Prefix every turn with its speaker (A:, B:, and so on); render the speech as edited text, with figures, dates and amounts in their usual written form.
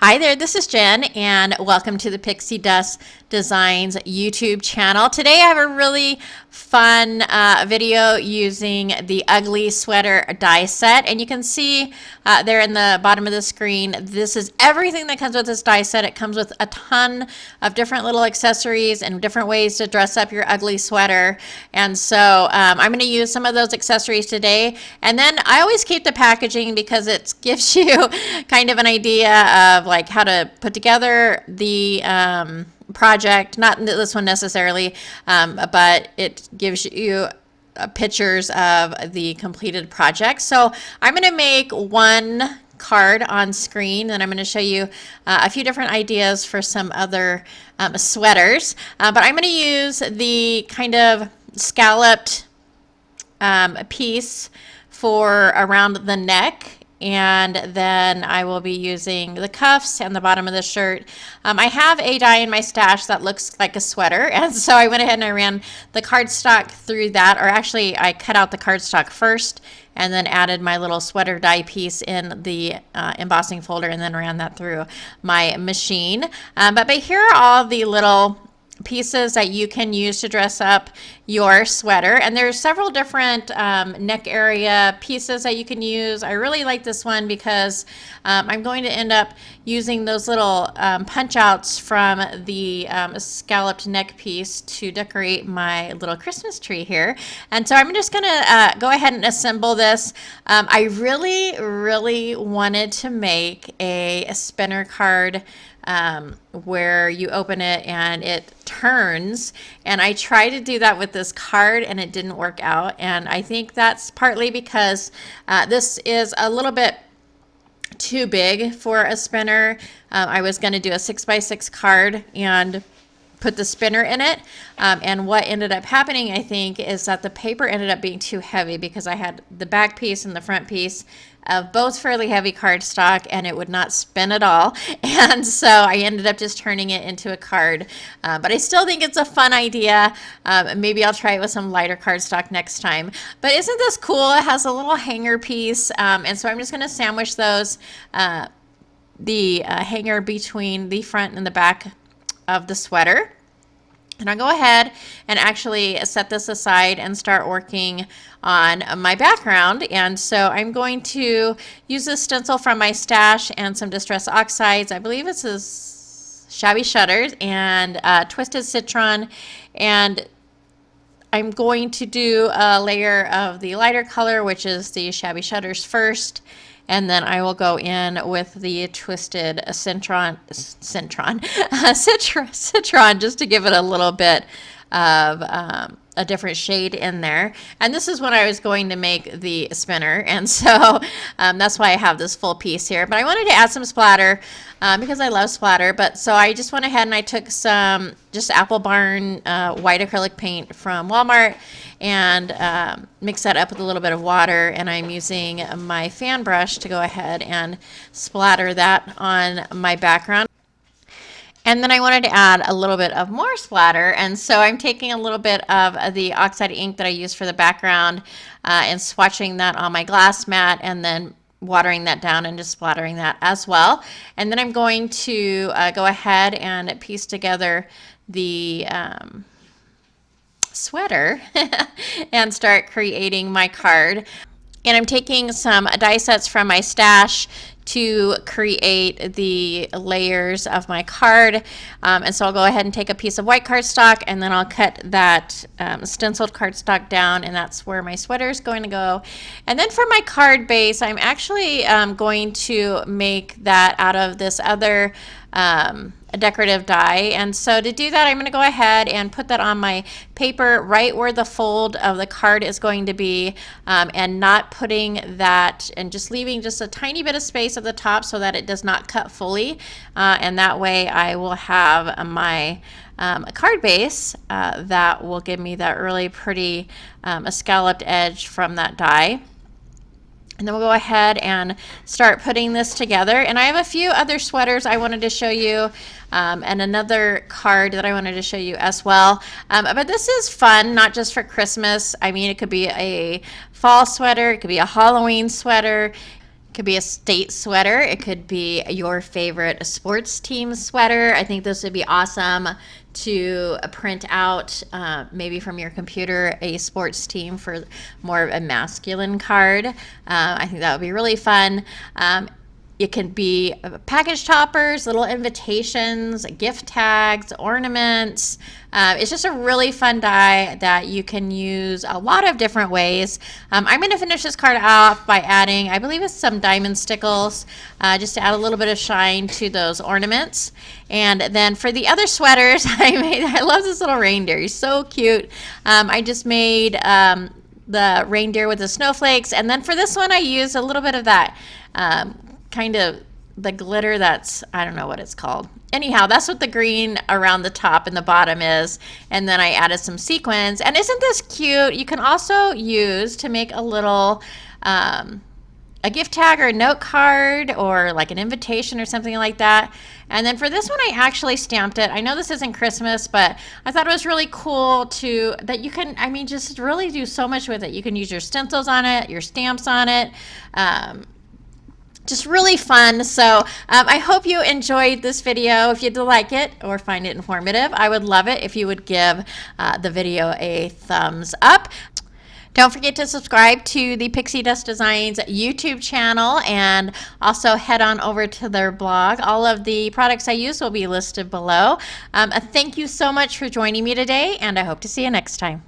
A: Hi there, this is Jen, and welcome to the Pixie Dust Designs YouTube channel. Today I have a really fun video using the Ugly Sweater die set, and you can see there in the bottom of the screen, this is everything that comes with this die set. It comes with a ton of different little accessories and different ways to dress up your ugly sweater, and so I'm going to use some of those accessories today, and then I always keep the packaging because it gives you kind of an idea of like how to put together the project, not this one necessarily, but it gives you pictures of the completed project. So I'm going to make one card on screen, and I'm going to show you a few different ideas for some other sweaters, but I'm going to use the kind of scalloped piece for around the neck, and then I will be using the cuffs and the bottom of the shirt. I have a die in my stash that looks like a sweater, and so I went ahead and I ran the cardstock through that, or actually I cut out the cardstock first and then added my little sweater die piece in the embossing folder and then ran that through my machine. But here are all the little pieces that you can use to dress up your sweater, and there's several different neck area pieces that you can use. I really like this one because I'm going to end up using those little punch outs from the scalloped neck piece to decorate my little Christmas tree here. And so I'm just gonna go ahead and assemble this. I really wanted to make a spinner card where you open it and it turns, and I tried to do that with this card and it didn't work out, and I think that's partly because this is a little bit too big for a spinner. I was going to do a 6x6 card and put the spinner in it, and what ended up happening, I think, is that the paper ended up being too heavy because I had the back piece and the front piece of both fairly heavy cardstock, and it would not spin at all, and so I ended up just turning it into a card. But I still think it's a fun idea. Maybe I'll try it with some lighter cardstock next time. But isn't this cool? It has a little hanger piece, and so I'm just going to sandwich those, the hanger between the front and the back of the sweater. And I'll go ahead and actually set this aside and start working on my background. And so I'm going to use this stencil from my stash and some Distress Oxides. I believe this is Shabby Shutters and Twisted Citron. And I'm going to do a layer of the lighter color, which is the Shabby Shutters first. And then I will go in with the Twisted Citron, just to give it a little bit of a different shade in there. And this is when I was going to make the spinner, and so that's why I have this full piece here. But I wanted to add some splatter because I love splatter. But so I just went ahead and I took some just Apple Barn white acrylic paint from Walmart and mix that up with a little bit of water, and I'm using my fan brush to go ahead and splatter that on my background. And then I wanted to add a little bit of more splatter, and so I'm taking a little bit of the oxide ink that I used for the background and swatching that on my glass mat, and then watering that down and just splattering that as well. And then I'm going to go ahead and piece together the sweater and start creating my card. And I'm taking some die sets from my stash to create the layers of my card, and so I'll go ahead and take a piece of white cardstock, and then I'll cut that stenciled cardstock down, and that's where my sweater is going to go. And then for my card base, I'm actually going to make that out of this other a decorative die, and so to do that I'm going to go ahead and put that on my paper right where the fold of the card is going to be, and not putting that, and just leaving just a tiny bit of space at the top so that it does not cut fully, and that way I will have my card base that will give me that really pretty scalloped edge from that die. And then we'll go ahead and start putting this together. And I have a few other sweaters I wanted to show you, and another card that I wanted to show you as well. But this is fun, not just for Christmas. I mean, it could be a fall sweater, it could be a Halloween sweater, Could be a state sweater. It could be your favorite sports team sweater. I think this would be awesome to print out, maybe from your computer, a sports team for more of a masculine card. I think that would be really fun. It can be package toppers, little invitations, gift tags, ornaments. It's just a really fun die that you can use a lot of different ways. I'm going to finish this card off by adding, I believe it's some diamond stickles, just to add a little bit of shine to those ornaments. And then for the other sweaters, I love this little reindeer. He's so cute. I just made the reindeer with the snowflakes. And then for this one, I used a little bit of that kind of the glitter that's, I don't know what it's called. Anyhow, that's what the green around the top and the bottom is. And then I added some sequins. And isn't this cute? You can also use to make a little, a gift tag or a note card or like an invitation or something like that. And then for this one, I actually stamped it. I know this isn't Christmas, but I thought it was really cool that you can, I mean, just really do so much with it. You can use your stencils on it, your stamps on it. Just really fun. So I hope you enjoyed this video. If you did like it or find it informative, I would love it if you would give the video a thumbs up. Don't forget to subscribe to the Pixi Dust Designs YouTube channel and also head on over to their blog. All of the products I use will be listed below. Thank you so much for joining me today, and I hope to see you next time.